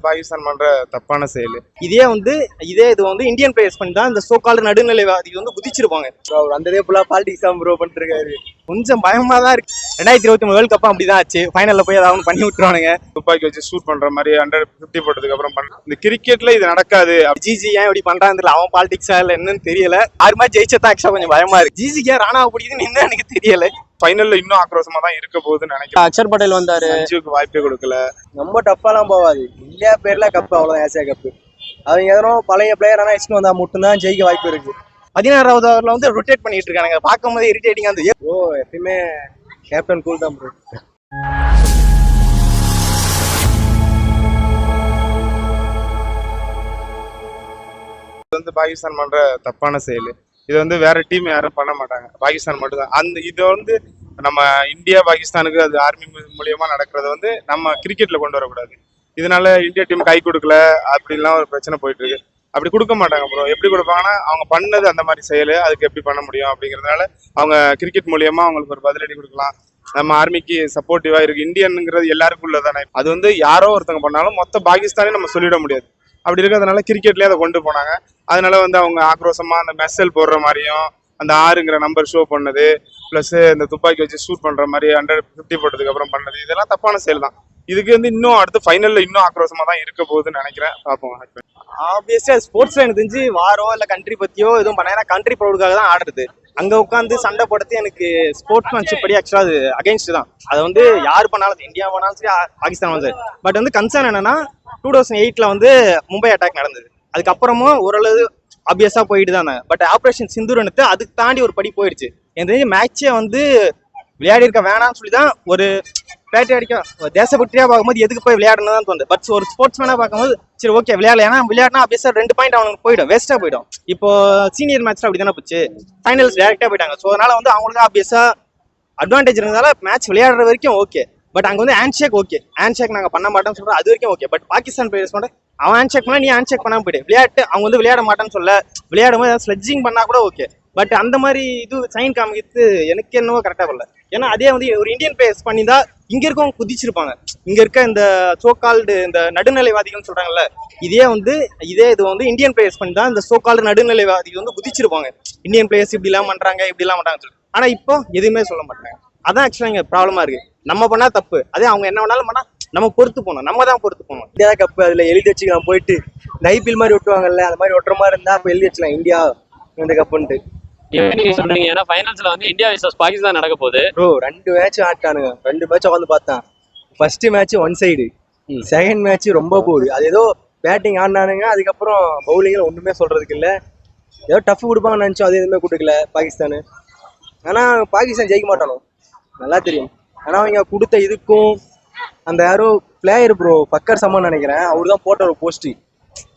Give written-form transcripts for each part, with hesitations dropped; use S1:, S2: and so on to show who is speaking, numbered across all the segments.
S1: பாகிஸ்தான் பண்ற தப்பான செயல்.
S2: இதே இது இந்தியன் பிளேயர்ஸ் பண்ணி தான் இந்த சோகால்டு நடுநிலைவாதி குதிச்சிருப்பாங்க.
S3: அந்த ஃபுல்லா பாலிடிக்ஸ் தான் ப்ரோ பண்ணிட்டு இருக்காரு.
S2: கொஞ்சம் பயமா தான் இருக்கு. 2023 வேர்ல்ட் கப் அப்படிதான் ஆச்சு. ஃபைனல்ல போய் ஏதாவது பண்ணி விட்டுருவானுங்க.
S1: துப்பாக்கி வச்சு ஷூட் பண்ற மாதிரி 150 போட்டதுக்கு அப்புறம் இந்த கிரிக்கெட்ல இது நடக்காது.
S2: ஜிஜி ஏன் இப்படி பண்றான்னு அவன் பாலிடிக்ஸா இல்ல என்னன்னு தெரியல. 6 மேட்ச் ஜெயிச்சதான் ஆக்சுவலா கொஞ்சம் பயமா இருக்கு. ஜிஜிக்கு ஏன் ராணா பிடிக்குதுன்னு இன்னும் எனக்கு தெரியல.
S1: ஃபைனல்ல இன்னும் ஆக்ரோஷமா தான் இருக்க போகுதுன்னு நினைக்கிறேன்.
S4: அக்ஷர் பட்டேல் வந்தாரு,
S1: சஞ்சுவுக்கு வாய்ப்பே கொடுக்கல.
S3: ரொம்ப டஃப்பாலாம் போகாது. இந்தியா பேர்ல கப் அவ்வளவு ஏசியா கப். அவங்க எதனும் பழைய பிளேயர் ஆனா எக்ஸ்ட் வந்தா மட்டும்தான் ஜெயிக்க வாய்ப்பு இருக்கு.
S2: 16வது ஓவர்ல ரொட்டேட் பண்ணிட்டு இருக்காங்க. பார்க்கும் போது இரிட்டேட்டிங்கா இருந்தது.
S3: எப்பயுமே கேப்டன் கூல் தான் ப்ரோ.
S1: பாகிஸ்தான் பண்ற தப்பான செயல். இது வேற டீம் யாரும் பண்ண மாட்டாங்க, பாகிஸ்தான் மட்டும் தான். இது நம்ம இந்தியா பாகிஸ்தானுக்கு அது ஆர்மி மூலியமா நடக்கிறது நம்ம கிரிக்கெட்ல கொண்டு வரக்கூடாது. இதனால இந்தியா டீம் கை கொடுக்கல அப்படின்லாம் ஒரு பிரச்சனை போயிட்டு இருக்கு. அப்படி கொடுக்க மாட்டாங்க ப்ரோ. எப்படி கொடுப்பாங்கன்னா அவங்க பண்ணது அந்த மாதிரி செயல், அதுக்கு எப்படி பண்ண முடியும் அப்படிங்கிறதுனால அவங்க கிரிக்கெட் மூலியமா அவங்களுக்கு ஒரு பதிலடி கொடுக்கலாம். நம்ம ஆர்மிக்கு சப்போர்ட்டிவா இருக்கு. இந்தியனுங்கிறது எல்லாருக்கும் உள்ளதானே. அது யாரோ ஒருத்தவங்க பண்ணாலும் மொத்த பாகிஸ்தானே நம்ம சொல்லிட முடியாது. அப்படி இருக்கிறதுனால கிரிக்கெட்லயே அதை கொண்டு போனாங்க. அதனால அவங்க ஆக்ரோஷமா அந்த மெசல் போடுற மாதிரியும், அந்த 6ங்கிற நம்பர் ஷோ பண்ணது, பிளஸ் இந்த துப்பாக்கி வச்சு ஷூட் பண்ற மாதிரி 150 போட்டதுக்கு அப்புறம் பண்ணது, இதெல்லாம் தப்பான செயல் தான். இதுக்கு இன்னும் அடுத்து ஃபைனல்ல இன்னும் ஆக்ரோஷமா தான் இருக்க போகுதுன்னு நினைக்கிறேன். பார்ப்போம்.
S2: ஆப்வியஸா ஸ்போர்ட்ஸ்ல எனக்கு தெரிஞ்சு வாரோ இல்ல கண்ட்ரி பத்தியோ எதுவும் பண்ணா கண்ட்ரி ப்ரௌடுக்காக தான் ஆடுறது. அங்க உட்காந்து சண்டை போடுறது எனக்கு ஸ்போர்ட்ஸ்மேன்ஷிப் படி ஆக்சுவலா அது அகைன்ஸ்ட் தான். அதை யார் பண்ணாலும், இந்தியா பண்ணாலும் சரி, பாகிஸ்தான் சரி. பட் கன்சர்ன் என்னன்னா 2008ல மும்பை அட்டாக் நடந்தது. அதுக்கப்புறமும் ஓரளவு ஆப்வியஸா போயிட்டு தான். பட் ஆபரேஷன் சிந்தூர் அதுக்கு தாண்டி ஒரு படி போயிடுச்சு. எனக்கு தெரிஞ்சு மேட்சே விளையாடி இருக்க வேணாம்னு சொல்லி தான் ஒரு பேட்டியடிக்க தேசபக்தியா பார்க்கும்போது எதுக்கு போய் விளையாடணும் தான் தோணுது. பட் ஒரு ஸ்போர்ட்ஸ் மேனா பார்க்கும்போது சரி ஓகே விளையாடல. ஏன்னா விளையாடினா ஆப்வியஸா 2 பாயிண்ட் அவனுக்கு போயிடும், வேஸ்டா போயிடும். இப்போ சீனியர் மேட்ச்ல அப்படி தானே போச்சு. ஃபைனல்ஸ் டேரக்டா போயிட்டாங்க. ஸோ அதனால அவங்களுக்கு ஆப்வியஸா அட்வான்டேஜ் இருந்ததால மேட்ச் விளையாடுற வரைக்கும் ஓகே. பட் அங்க ஹேண்ட் ஓகே, ஹேண்ட் நாங்க பண்ண மாட்டோம்னு சொல்றோம், அது வரைக்கும் ஓகே. பட் பாகிஸ்தான் பிளேயர்ஸ் அவன் ஹேண்ட் பண்ணா நீ ஹேண்ட் பண்ணாம போயிடு விளையாட்டு. அவங்க விளையாட மாட்டேன்னு சொல்ல, விளையாடும் போது ஸ்லெட்ஜிங் பண்ணா கூட ஓகே. பட் அந்த மாதிரி சைன் காமிக்கிறது எனக்கு என்னவோ கரெக்டா வரல. ஏன்னா அதே ஒரு இந்தியன் பிளேயர்ஸ் பண்ணிதான் இங்க இருக்கவங்க குதிச்சிருப்பாங்க. இங்க இருக்க இந்த சோகால்டு இந்த நடுநிலைவாதிகள் சொல்றாங்கல்ல, இதே இது இந்தியன் பிளேயர்ஸ் பண்ணி தான் இந்த சோகால்டு நடுநிலைவாதிகள் குதிச்சிருப்பாங்க. இந்தியன் பிளேயர்ஸ் இப்படி எல்லாம் பண்றாங்க, இப்படி எல்லாம் பண்றாங்க. ஆனா இப்போ எதுவுமே சொல்ல மாட்டாங்க. அதான் ஆக்சுவலா இங்க ப்ராப்ளமா இருக்கு. நம்ம பண்ணா தப்பு, அதே அவங்க என்ன வேணாலும் பண்ணா நம்ம பொறுத்து போகணும், நம்ம தான் பொறுத்து போகணும்.
S3: இந்தியா கப் அதுல எழுதி வச்சுக்கலாம். போயிட்டு இந்த ஐபிஎல் மாதிரி ஒட்டுவாங்கல்ல, அந்த மாதிரி ஒட்டுற மாதிரி இருந்தா அப்ப எழுதி வச்சுக்கலாம் இந்தியா இந்த கப்புன்ட்டு.
S4: நீங்க சொல்றீங்க ஏன்னா ஃபைனல்ஸ்ல இந்தியா வெர்சஸ் பாகிஸ்தான் நடக்க போகுது
S3: ப்ரோ. 2 மேட்ச் ஆட்டானுங்க. 2 மேட்ச் உட்காந்து பார்த்தேன். First match one side, second match ரொம்ப போகுது. அது ஏதோ பேட்டிங் ஆடினானுங்க, அதுக்கப்புறம் பவுலிங்ல ஒண்ணுமே சொல்றதுக்கு இல்ல. ஏதோ டஃப் கொடுப்பாங்கன்னு நினைச்சோம், அது எதுவுமே கொடுக்கல பாகிஸ்தானு. ஆனா பாகிஸ்தான் ஜெயிக்க மாட்டானோ நல்லா தெரியும். ஆனா அவங்க கொடுத்த இதுக்கும் அந்த யாரோ பிளேயர் ப்ரோ பக்கர் சம்மன் நினைக்கிறேன், அவரு தான் போட்ட ஒரு போஸ்ட்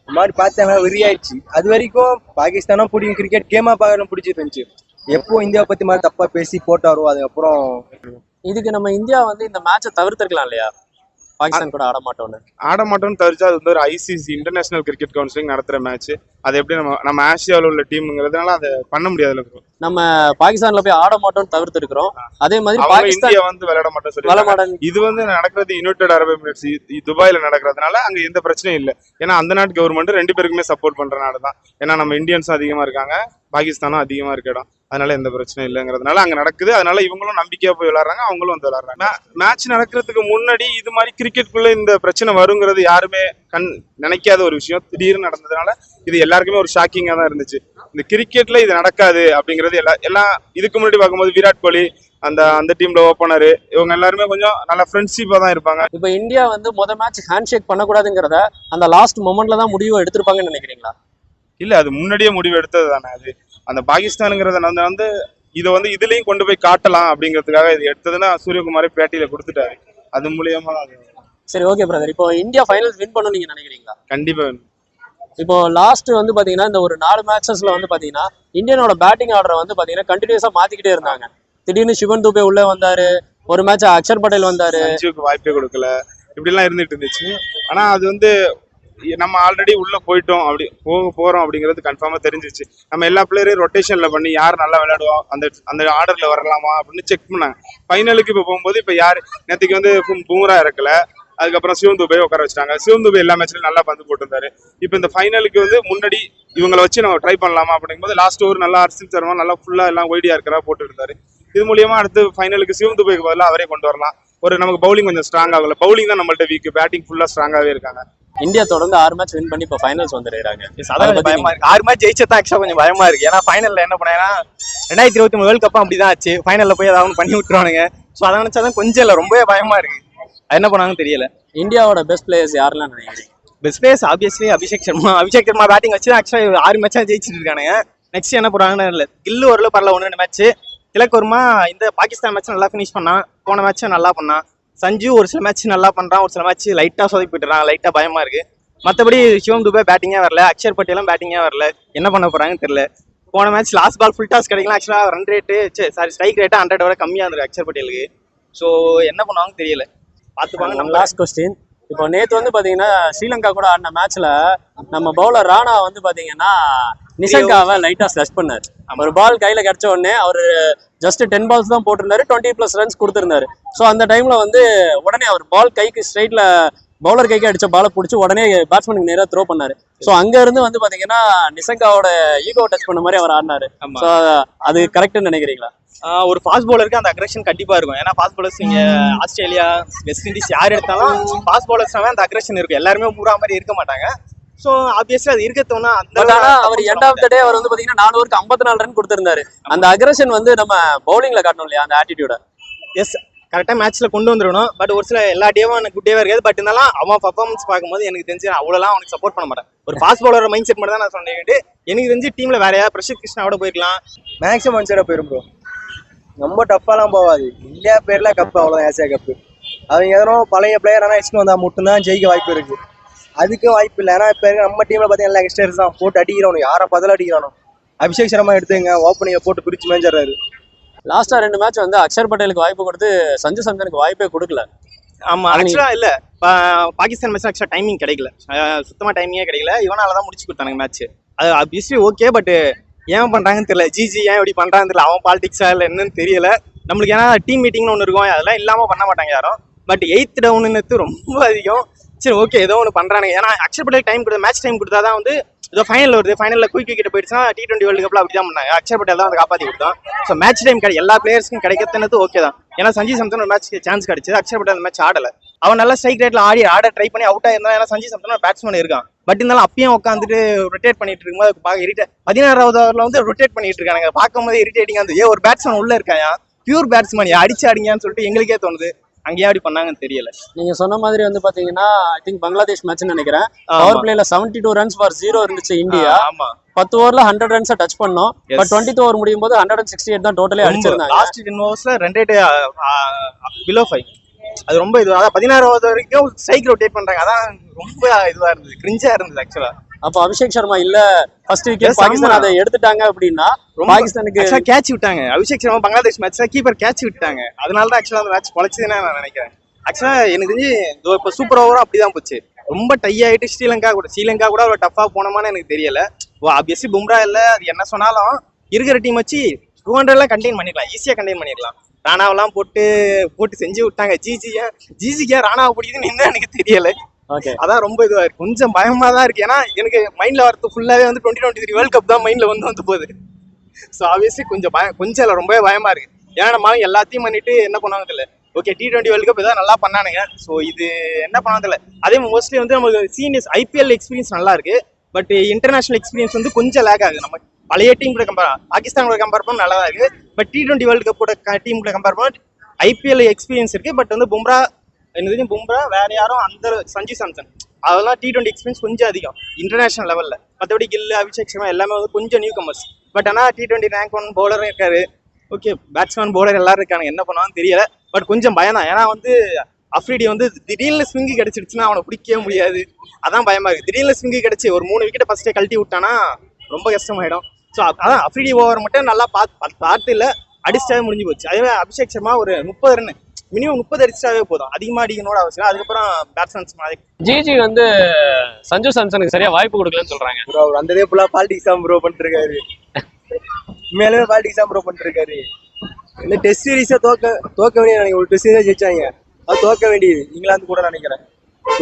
S3: இந்த மாதிரி பார்த்தாங்க, வெறியாயிடுச்சு. அது வரைக்கும் பாகிஸ்தானா பிடிக்கும், கிரிக்கெட் கேமா பார்க்கணும் பிடிச்சிட்டு இருந்துச்சு. எப்போ இந்தியா பத்தி மாதிரி தப்பா பேசி போட்டாரோ அதுக்கப்புறம்
S4: இதுக்கு நம்ம இந்தியா இந்த மேட்சை தவிர்த்திருக்கலாம் இல்லையா? பாகிஸ்தான் கூட ஆட மாட்டோம்னு
S1: தவிர்த்து அது ஒரு ஐசிசி இன்டர்நேஷனல் கிரிக்கெட் கவுன்சிலிங் நடத்துற மேட்ச். அது எப்படி நம்ம ஆசியாவில் உள்ள டீம்ங்கிறதுனால அதை பண்ண முடியாது.
S4: நம்ம பாகிஸ்தான்ல போய் ஆட மாட்டோம்னு தவிர்த்து இருக்கிறோம். அதே மாதிரி
S1: இந்தியா விளையாட மாட்டோம் சொல்லி இது நடக்கிறது யுனைடெட் அரபு எமிரேட்ஸ் துபாயில நடக்கிறதுனால அங்க எந்த பிரச்சனையும் இல்லை. ஏன்னா அந்த நாட்டு கவர்மெண்ட் 2 பேருக்குமே சப்போர்ட் பண்ற நாடு தான். ஏன்னா நம்ம இந்தியன்ஸும் அதிகமா இருக்காங்க, பாகிஸ்தானும் அதிகமா இருக்க இடம். அதனால எந்த பிரச்சனையும் இல்லைங்கிறதுனால அங்க நடக்குது. அதனால இவங்களும் நம்பிக்கையா போய் விளையாடுறாங்க, அவங்களும் விளையாடுறாங்க. மேட்ச் நடக்கிறதுக்கு முன்னாடி இது மாதிரி கிரிக்கெட்டுக்குள்ள இந்த பிரச்சனை வருங்கிறது யாருமே நினைக்காத ஒரு விஷயம். திடீர்னு நடந்ததுனால இது எல்லாருக்குமே ஒரு ஷாக்கிங்கா தான் இருந்துச்சு. இந்த கிரிக்கெட்ல இது நடக்காது அப்படிங்கிறது எல்லாம் இதுக்கு முன்னாடி பார்க்கும்போது விராட் கோலி அந்த டீம்ல ஓப்பனர் இவங்க எல்லாருமே கொஞ்சம் நல்ல ஃப்ரெண்ட்ஷிப்பா தான் இருப்பாங்க.
S4: இப்ப இந்தியா முதல் மேட்ச் ஹேண்ட் ஷேக் பண்ணக்கூடாதுங்கிறத அந்த லாஸ்ட் மொமெண்ட்ல தான் முடிவு எடுத்திருப்பாங்கன்னு நினைக்கிறீங்களா?
S1: இல்ல, அது முன்னாடியே முடிவு எடுத்தது தானே. அது அந்த பாகிஸ்தானுங்கிறத இதை இதுலயும் கொண்டு போய் காட்டலாம் அப்படிங்கிறதுக்காக இது எடுத்ததுன்னா சூரியகுமாரே பேட்டியில கொடுத்துட்டாரு. அது மூலியமா
S4: சரி ஓகே பிரதர். இப்போ இந்தியா ஃபைனல்ஸ் வின் பண்ணணும் நீங்க நினைக்கிறீங்களா?
S1: கண்டிப்பா.
S4: இப்போ லாஸ்ட் பாத்தீங்கன்னா இந்த ஒரு 4 மேட்சஸ்ல பாத்தீங்கன்னா இந்தியனோட பேட்டிங் ஆர்டரை பாத்தீங்கன்னா கண்டினியூஸா மாத்திக்கிட்டே இருந்தாங்க. திடீர்னு சிவன் துபே உள்ள வந்தாரு, ஒரு மேட்ச் அக்ஷர் பட்டேல் வந்தாரு,
S1: சஞ்சுவுக்கு வாய்ப்பே கொடுக்கல, இப்படி எல்லாம் இருந்துட்டு இருந்துச்சு. ஆனா அது நம்ம ஆல்ரெடி உள்ள போயிட்டோம், அப்படி போறோம் அப்படிங்கிறது கன்ஃபார்மா தெரிஞ்சிச்சு. நம்ம எல்லா பிளேயரையும் ரொட்டேஷன்ல பண்ணி யார் நல்லா விளையாடுவோம் அந்த ஆர்டர்ல வரலாமா அப்படின்னு செக் பண்ணாங்க. ஃபைனலுக்கு இப்ப போகும்போது இப்ப யாரு நேற்றுக்கு பும்ரா இறக்கல, அதுக்கப்புறம் சிவம் துபே உட்கார வச்சிட்டாங்க. சிவம் துபே எல்லா மேட்ச்லயும் நல்லா பந்து போட்டிருந்தாரு. இப்போ இந்த ஃபைனலுக்கு வந்து முன்னாடி இவங்களை வச்சு நம்ம ட்ரை பண்ணலாமா அப்படிங்கும்போது லாஸ்ட் ஓவர் நல்லா ஹர்ஷித் சர்மா நல்லா ஃபுல்லா எல்லாம் ஒய்டியா இருக்கிறா போட்டு இருந்தாரு. இது மூலியமா அடுத்து ஃபைனலுக்கு சிவம் துபேக்கு பதிலாக அவரே கொண்டு வரலாம். ஒரு நமக்கு பவுலிங் கொஞ்சம் ஸ்ட்ராங் ஆகல. பவுலிங் தான் நம்மள்ட்ட வீக், பேட்டிங் ஃபுல்லா ஸ்ட்ராங்காவே இருக்காங்க.
S4: இந்தியா தொடர்ந்து 6 மேட்ச் வின் பண்ணி இப்போ ஃபைனல்ஸ் வந்துருக்காங்க.
S2: அதான் கொஞ்சம் பயமா இருக்கு. 6 மேட்ச் ஜெயிச்சா தான் ஆக்சுவலா கொஞ்சம் பயமா இருக்கு. ஏன்னா ஃபைனல்ல என்ன பண்ணாங்கன்னா 2023 வேர்ல்ட் கப் அப்படிதான் ஆச்சு. ஃபைனல்ல போய் ஏதாவது பண்ணி விட்டுருவானுங்க. ஸோ அதை நினைச்சாதான் கொஞ்சம் இல்லை ரொம்பவே பயமா இருக்கு. அது என்ன பண்ணாங்கன்னு தெரியல.
S4: இந்தியாவோட பெஸ்ட் பிளேயர்ஸ் யாரெல்லாம் நினைக்கிறீங்க?
S2: Best players obviously Abhishek Sharma batting வச்சு ஆக்சுவலா 6 மேட்சா ஜெயிச்சிட்டு இருக்கானுங்க. நெக்ஸ்ட் என்ன போறாங்கன்னு இல்லை. கில்லு வரல பரல 1-2 மேட்ச். திலக் வர்மா இந்த பாகிஸ்தான் மேட்ச் நல்லா ஃபினிஷ் பண்ணான். போன மேட்ச் நல்லா பண்ணான். சஞ்சு ஒரு சில மேட்ச் நல்லா பண்றான், ஒரு சில மேட்ச் லைட்டா சொதப்பி போயிட்டுறான். லைட்டா பயமா இருக்கு. மற்றபடி சிவம் துபே பேட்டிங்கே வரல, அக்ஷர் பட்டேலும் பேட்டிங்கே வரல. என்ன பண்ண போறாங்கன்னு தெரியல. போன match last ball full toss கிடைக்கலாம். ஆக்சுவலா ரன் ரேட்டு ஸ்ட்ரைக் ரேட்டு 100 விட கம்மியா இருந்திருக்கு அக்ஷர் பட்டேலுக்கு. ஸோ என்ன பண்ணுவாங்கன்னு தெரியல. பார்த்துப்பாங்க. நம்ம
S4: லாஸ்ட் கொஸ்டின். இப்போ நேத்து வந்து பாத்தீங்கன்னா ஸ்ரீலங்கா கூட ஆடின மேட்ச்ல நம்ம பவுலர் ராணா வந்து பாத்தீங்கன்னா நிசங்காவை லைட்டா ஸ்லஷ் பண்ணாரு. ஒரு பால் கையில கிடைச்ச உடனே அவர் ஜஸ்ட் 10 பால்ஸ் தான் போட்டிருந்தாரு, 20+ ரன்ஸ் கொடுத்திருந்தாரு. ஸோ அந்த டைம்ல வந்து உடனே அவர் பால் கைக்கு ஸ்ட்ரைட்ல பவுலர் கைக்கு அடிச்ச பாலை பிடிச்சி உடனே பேட்ஸ்மேனுக்கு நேராக த்ரோ பண்ணாரு. ஸோ அங்க இருந்து வந்து பாத்தீங்கன்னா நிசங்காவோட ஈகோ டச் பண்ண மாதிரி அவர் ஆடினாரு. ஸோ அது கரெக்ட்னு நினைக்கிறீங்களா?
S2: ஒரு ஃபாஸ்ட் பவுலருக்கு அந்த அக்ரெஷன் கண்டிப்பா இருக்கும். ஏன்னா ஃபாஸ்ட் பவுலர்ஸ் நீங்க ஆஸ்திரேலியா, வெஸ்ட் இண்டீஸ் யார் எடுத்தாலும் ஃபாஸ்ட் பவுலர்ஸ்னாவே அந்த அக்ரெஷன் இருக்கும். எல்லாருமே பூரா மாதிரி இருக்க மாட்டாங்க. ஸோ ஆப்வியஸ்லி அது இருக்கத்தோம்னா
S4: அவர் எண்ட் ஆஃப் த டே அவர் வந்து பாத்தீங்கன்னா 4 ஓவருக்கு 54 ரன் கொடுத்திருந்தாரு. அந்த அக்ரெஷன் வந்து நம்ம பவுலிங்ல காட்டணும் இல்லையா, அந்த ஆட்டிடியூட.
S2: எஸ், கரெக்டாக மேட்ச்ல கொண்டு வந்துடணும். பட் ஒரு சில எல்லா டேவும் எனக்கு குட் டேவா இருக்காது. பட் இருந்தாலும் அவன் பர்ஃபார்மன்ஸ் பார்க்கும்போது எனக்கு தெரிஞ்சு அவ்வளோலாம் அவனுக்கு சப்போர்ட் பண்ண மாட்டேன். ஒரு ஃபாஸ்ட் பவுலர் மைண்ட் செட் மட்டும் தான் நான் சொன்னேன். எனக்கு தெரிஞ்சு டீம்ல வேற யாராவது பிரசித் கிருஷ்ணாவோட போயிருக்கலாம்.
S3: மேக்ஸிமம் ஒன் சைடாக போயிடும் ப்ரோ. ரொம்ப டஃப்பாலாம் போகாது. இந்தியா பேர்ல கப்பு அவ்வளோதான், ஏசியா கப்பு. அவங்க எதனும் பழைய பிளேயர் ஆனால் எக்ஸ்ட்ரா வந்தால் மட்டும்தான் ஜெயிக்க வாய்ப்பு இருக்கு. அதுக்கும் வாய்ப்பு இல்லை. ஏன்னா இப்போ நம்ம டீம்ல பார்த்தீங்கன்னா எல்லா எக்ஸ்டர்ஸ் தான் போட்டு அடிக்கிறோம். யாரை பதில் அடிக்கிறானோ அபிஷேக் சர்மா எடுத்துங்க ஓப்பனிங்கை போட்டு பிரிச்சு மேஞ்சிடறாரு.
S4: லாஸ்டா 2 மேட்ச் வந்து அக்ஷர் பட்டேலுக்கு வாய்ப்பு கொடுத்து சஞ்சு சாம்சனுக்கு வாய்ப்பே கொடுக்கல.
S2: ஆமா, ஆக்சுவலா இல்ல பாகிஸ்தான் மேட்ச் ஆக்சுவலா டைமிங் கிடைக்கல. சுத்தமா டைமிங்கே கிடைக்கல. இவனாலதான் முடிச்சு கொடுத்தானுங்க மேட்ச். அது ஆப்வியஸ்லி ஓகே. பட் ஏன் பண்றாங்கன்னு தெரியல. ஜிஜி ஏன் இப்படி பண்றாங்கன்னு தெரியல. அவன் பாலிடிக்ஸா இல்லை என்னன்னு தெரியல நம்மளுக்கு. ஏன்னா டீம் மீட்டிங்னு ஒன்று இருக்கும், அதெல்லாம் இல்லாம பண்ண மாட்டாங்க யாரும். பட் 8th டவுன்னு ரொம்ப அதிகம். சரி ஓகே, ஏதோ ஒன்று பண்றானுங்க. ஏன்னா அக்ஷர் பட்டேல் டைம் கொடுத்தா, மேட்ச் டைம் கொடுத்தாதான் வந்து இதோ ஃபைனல் வருது. ஃபைனல்ல குயிக் விக்கெட் போயிடுச்சுன்னா T20 வேர்ல்டு கப்ல அப்படிதான் பண்ணாங்க. அக்ஷர் பட்டேல் தான் வந்து காப்பாற்றி கொடுத்தான். ஸோ மேட்ச் டைம் எல்லா பிளேயர்ஸ்க்கும் கிடைக்கிறது ஓகே தான். ஏன்னா சஞ்சு சாம்சன் ஒரு மேட்ச் சான்ஸ் கிடைச்சது. அக்ஷர் பட்டேல் அந்த மேட்ச் ஆடல. அவன் நல்லா ஸ்ட்ரைக் ரேட்ல ஆட ட்ரை பண்ணி அவுட் ஆயிருந்தா. ஏன்னா சஞ்சு சாம்சன் பேட்ஸ்மேன் இருக்கான். பட் இருந்தாலும் அப்பயும் உட்காந்துட்டு ரொட்டேட் பண்ணிட்டு இருக்கும்போது பார்க்க இரிட்டேட். 16வது ஓவர்ல வந்து ரொட்டேட் பண்ணிட்டு இருக்காங்க. பார்க்கும்போது இரிட்டேட்டிங்கா வந்து ஒரு பேட்ஸ்மேன் உள்ள இருக்காயா, பியூர் பேட்ஸ்மேன் அடிச்சு அடிங்கன்னு சொல்லிட்டு எங்களுக்கே தோணுது. அங்கேயே அப்படி பண்ணாங்கன்னு தெரியல.
S4: நீங்க சொன்ன மாதிரி வந்து பாத்தீங்கன்னா ஐ திங்க் பங்களாதேஷ் மேட்ச்னு நினைக்கிறேன். பவர் பிளேல 72 ரன்ஸ் ஃபார் 0 இருந்துச்சு இந்தியா. 10 ஓவர்ல 100 ரன்ஸ் டச் பண்ணோம். பட் 20th ஓவர் முடியும் போது 168 தான் டோட்டலி அடிச்சிருந்தாங்க.
S2: லாஸ்ட் 10 ஓவர்ஸ்ல ரன் ரேட் பிலோ 5. அது ரொம்ப இது. அதான் 16வது வரைக்கும் ஸ்ட்ரைக் ரொட்டேட் பண்றாங்க. அதான் ரொம்ப இதுவா இருந்தது, கிரிஞ்சா இருந்தது ஆக்சுவலா.
S4: அப்ப அபிஷேக் சர்மா இல்ல ஃபர்ஸ்ட் விக்கெட் பாகிஸ்தான் அதை எடுத்துட்டாங்க அப்படின்னா பாகிஸ்தானுக்கு
S2: கேட்ச் விட்டாங்க. அபிஷேக் சர்மா பங்களாதேஷ் மேட்ச்ல கீப்பர் கேட்ச் விட்டாங்க. அதனால தான் ஆக்சுவலா அந்த மேட்ச் பொழைச்சதுன்னு நான் நினைக்கிறேன். ஆக்சுவலா எனக்கு தெரிஞ்சு இப்போ சூப்பர் ஓவரும் அப்படிதான் போச்சு. ரொம்ப டை ஆயிட்டு ஸ்ரீலங்கா கூட ஒரு டஃபா போனோமான்னு எனக்கு தெரியல. ஆப்வியஸ்லி பும்ரா இல்ல, அது என்ன சொன்னாலும் இருக்கிற டீம் வச்சு 200 கண்டெயின் பண்ணிக்கலாம், ஈஸியா கண்டெயின் பண்ணிடலாம். ராணாவெல்லாம் போட்டு செஞ்சு விட்டாங்க. ஜிஜிக்கு ராணாவை பிடிக்குதுன்னு என்ன எனக்கு தெரியல. அதான் ரொம்ப இதுவா இருக்கு. கொஞ்சம் பயமா தான் இருக்கு. ஏன்னா எனக்கு மைண்ட்ல வரது ஃபுல்லாவே வந்து 2023 வேர்ல்ட் கப் தான் மைண்ட்ல வந்து போகுது. ஸோ ஆப்வியஸ்லி கொஞ்சம் இல்லை, ரொம்பவே பயமா இருக்கு. ஏன்னா நம்ம எல்லாத்தையும் பண்ணிட்டு என்ன பண்ணுவாங்க தெரியல. ஓகே, T20 வேர்ல்டு கப் ஏதாவது நல்லா பண்ணானுங்க. ஸோ இது என்ன பண்ணாங்க தெரியல. அதே மோஸ்ட்லி வந்து நமக்கு சீனியர்ஸ் IPL எக்ஸ்பீரியன்ஸ் நல்லா இருக்கு. பட் இன்டர்நேஷனல் எக்ஸ்பீரியன்ஸ் வந்து கொஞ்சம் லேக் ஆகுது. நம்ம பழைய டீம் கூட பாகிஸ்தான் கூட கம்பேர் பண்ண நல்லா தான் இருக்கு. பட் T20 வேர்ல்டு கப் கூட டீம் கூட கம்பேர் பண்ண IPL எக்ஸ்பீரியன்ஸ் இருக்கு. பட் வந்து பும்ரா வேற யாரும் அந்த சஞ்சு சாம்சன் அதெல்லாம் T20 எக்ஸ்பீரியன்ஸ் கொஞ்சம் அதிகம் இன்டர்நேஷனல் லெவல்ல. மற்றபடி கில், அபிஷேக் சர்மா எல்லாமே வந்து கொஞ்சம் நியூ கமர்ஸ். பட் ஆனால் T20 ரேங்க் 1 பவுலரும் இருக்காரு. ஓகே, பேட்ஸ்மேன் பவுலர் எல்லாரும் இருக்காங்க. என்ன பண்ணுவான்னு தெரியல. பட் கொஞ்சம் பயம் தான். ஏன்னா வந்து அஃப்ரிடி வந்து திடீர்னு ஸ்விங்கு கிடைச்சிடுச்சுன்னா அவனை பிடிக்கவே முடியாது. அதான் பயமா இருக்கு. திடீர்னு ஸ்விங்கு கிடைச்சி ஒரு 3 விக்கெட்டை ஃபர்ஸ்டே கழட்டி விட்டானா ரொம்ப கஷ்டமாயிடும். ஸோ அதான் அஃப்ரிடி ஓவர் மட்டும் நல்லா பார்த்து இல்லை அடிச்சாவே முடிஞ்சு போச்சு. அதே அபிஷேக் சர்மா ஒரு 30 ரன் மினிமம் 30 அடிச்சாவே போதும். அதிகமா அடிக்கனோட அவசியம். அதுக்கப்புறம் பேட்ஸ்மேன்ஸ்
S4: ஜிஜி வந்து சஞ்சு சாம்சனுக்கு சரியா வாய்ப்பு கொடுக்கலன்னு சொல்றாங்க.
S3: ப்ரோ அந்த ஃபுல்லா பாலிடிக்ஸ் தான் ப்ரோ பண்ணிருக்காரு. மேலே பாலிடிக்ஸ் தான் ப்ரோ பண்ணிருக்காரு. இந்த டெஸ்ட் சீரீஸை தோக்க வேண்டிய ஒரு டெஸ்ட் சீரீஸ் ஜெயிச்சாங்க. அது தோக்க வேண்டியது இங்கிலாந்து கூட நினைக்கிறேன்.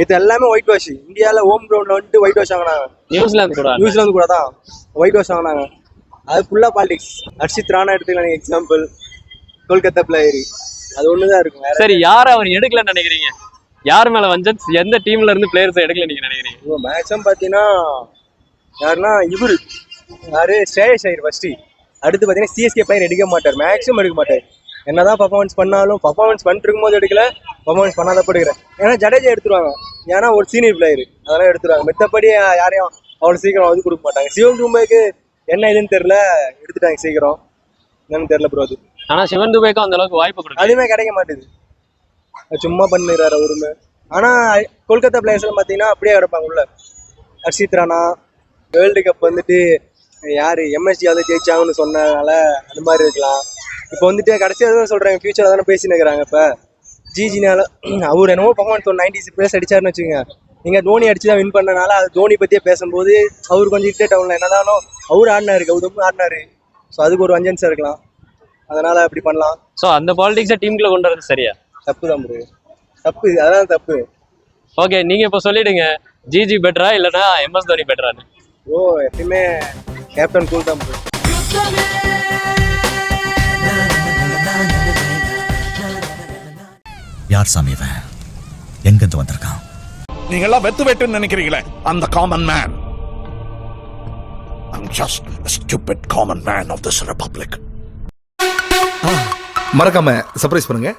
S3: இது எல்லாமே ஒயிட் வாஷ். இந்தியாவில் ஹோம் கிரவுண்ட்ல வந்துட்டு ஒயிட் வாஷ் வாங்கினாங்க. நியூசிலாந்து கூட தான் ஒயிட் வாஷ் வாங்கினாங்க. அது ஃபுல்லா பாலிடிக்ஸ். ஹர்ஷித் ராணா எடுத்துக்கலாம் எக்ஸாம்பிள், கொல்கத்தா பிளேயர். அது ஒண்ணுதான் இருக்கும்.
S4: சரி, யார் அவர் எடுக்கலன்னு நினைக்கிறீங்க? யார் மேல வஞ்சன்ஸ்? எந்த டீம்ல இருந்து பிளேயர்ஸ் எடுக்கல நீங்க நினைக்கிறீங்க?
S3: இப்போ மேக்ஸிமம் பார்த்தீங்கன்னா யாருன்னா யாரு ஸ்ரேயஸ் ஐயர் ஃபர்ஸ்ட். அடுத்து பார்த்தீங்கன்னா சிஎஸ்கே பிளேயர் எடுக்க மாட்டார், மேக்ஸிமம் எடுக்க மாட்டார். என்னதான் பர்ஃபார்மன்ஸ் பண்ணாலும் பர்ஃபார்மன்ஸ் பண்ணிட்டு இருக்கும்போது எடுக்கல, பர்ஃபார்மன்ஸ் பண்ணாதப்போ எடுக்கிறேன். ஏன்னா ஜடேஜா எடுத்துருவாங்க, ஏன்னா ஒரு சீனியர் பிளேயர், அதெல்லாம் எடுத்துருவாங்க. மற்றபடி யாரையும் அவ்வளோ சீக்கிரம் வந்து கொடுக்க மாட்டாங்க. சிவம் தும்பைக்கு என்ன இதுன்னு தெரியல, எடுத்துட்டாங்க சீக்கிரம். என்னன்னு தெரியல ப்ரோ. அது
S4: ஆனா சிவன் துபேக்கும் அந்த அளவுக்கு வாய்ப்பு கொடுக்கும்,
S3: அதுவுமே கிடைக்க மாட்டேது. சும்மா பண்ணிடுறாரு அவருமே. ஆனா கொல்கத்தா பிளேயர்ஸ்லாம் பார்த்தீங்கன்னா அப்படியே கிடப்பாங்க உள்ள. ஹர்ஷித் ராணா வேர்ல்டு கப் வந்துட்டு யாரு எம்எஸ்டியாவது ஜெயிச்சாங்கன்னு சொன்னதுனால அது மாதிரி இருக்கலாம். இப்போ வந்துட்டு கடைசியாக சொல்றாங்க ஃபியூச்சர்ல தானே பேசின்னு இருக்கிறாங்க. இப்போ ஜிஜினால அவர் என்னவோ பர்ஃபார்மன்ஸ் 90 பிளேஸ் அடிச்சாருன்னு வச்சுக்கோங்க. நீங்க தோனி அடிச்சு தான் வின் பண்ணனால அது தோனி பத்தியே பேசும்போது அவர் கொஞ்சம் இரிட்டேட் ஆகல. என்னதானோ அவர் ஆடினாரு, கௌதமும் ஆடினாரு. ஸோ அதுக்கு ஒரு வஞ்சன்ஸா இருக்கலாம், அதனால அப்படி பண்ணலாம்.
S4: ஸோ அந்த பாலிடிக்ஸை டீமுக்குள்ள கொண்டு வரது சரியா?
S3: தப்பு தான் ப்ரோ, தப்பு, அதான் தப்பு.
S4: ஓகே, நீங்க இப்போ சொல்லிடுங்க, ஜிஜி பெட்டரா இல்லைன்னா எம்எஸ் தோனி பெட்டரான்னு?
S3: ப்ரோ எப்பயுமே கேப்டன் கூல் தான் ப்ரோ.
S5: யார் சாமி இவன்? எங்கிருந்து வந்திருக்கான்?
S6: நீங்க எல்லாம் வெட்டுன்னு நினைக்கிறீங்களே, அந்த common man. I'm just a stupid common man of this republic.
S7: மறக்காம சர்ப்ரைஸ் பண்ணுங்க.